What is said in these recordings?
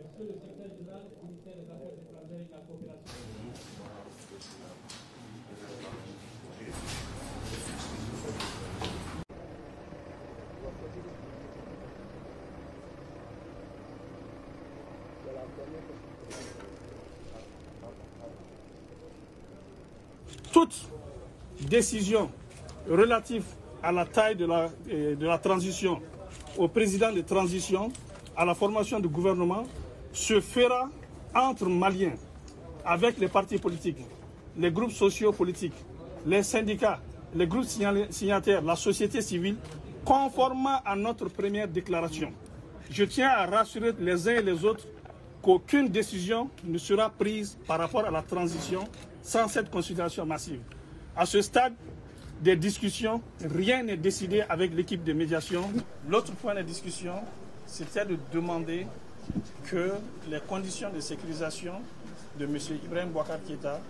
Est-ce que le secrétaire général du ministère des Affaires étrangères et de la coopération toute décision relative à la taille de la transition, au président de transition, à la formation du gouvernement, se fera entre Maliens, avec les partis politiques, les groupes sociopolitiques, les syndicats, les groupes signataires, la société civile, conformément à notre première déclaration. Je tiens à rassurer les uns et les autres qu'aucune décision ne sera prise par rapport à la transition sans cette consultation massive. À ce stade des discussions, rien n'est décidé avec l'équipe de médiation. L'autre point de discussion, c'était de demander que les conditions de sécurisation de M. Ibrahim Boubacar Keïta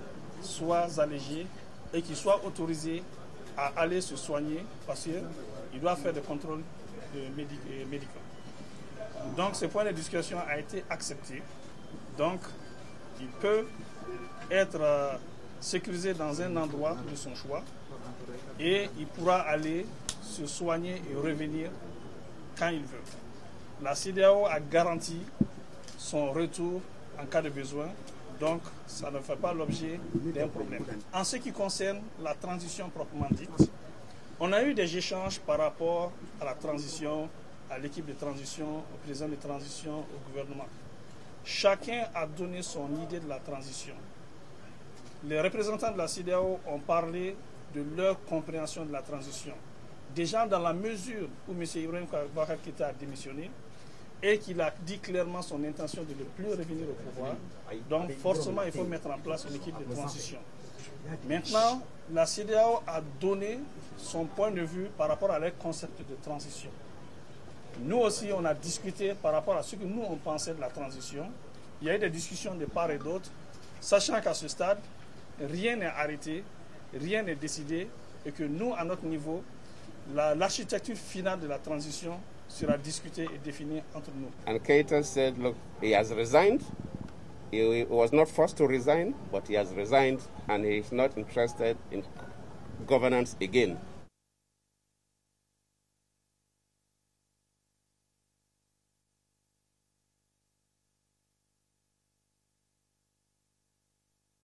soient allégées et qu'il soit autorisé à aller se soigner parce qu'il doit faire des contrôles médicaux. Donc ce point de discussion a été accepté. Donc il peut être sécurisé dans un endroit de son choix et il pourra aller se soigner et revenir quand il veut. La CEDEAO a garanti son retour en cas de besoin, donc ça ne fait pas l'objet d'un problème. En ce qui concerne la transition proprement dite, on a eu des échanges par rapport à la transition, à l'équipe de transition, au président de transition, au gouvernement. Chacun a donné son idée de la transition. Les représentants de la CEDEAO ont parlé de leur compréhension de la transition. Déjà dans la mesure où M. Ibrahim Boubacar Keïta a démissionné et qu'il a dit clairement son intention de ne plus revenir au pouvoir, donc forcément il faut mettre en place une équipe de transition. Maintenant, la CEDEAO a donné son point de vue par rapport à leur concept de transition. Nous aussi, on a discuté par rapport à ce que nous, on pensait de la transition. Il y a eu des discussions de part et d'autre, sachant qu'à ce stade, rien n'est arrêté, rien n'est décidé, et que nous, à notre niveau, l'architecture finale de la transition sera discutée et définie entre nous. And Keïta said, look, he has resigned. He was not forced to resign, but he has resigned, and he is not interested in governance again.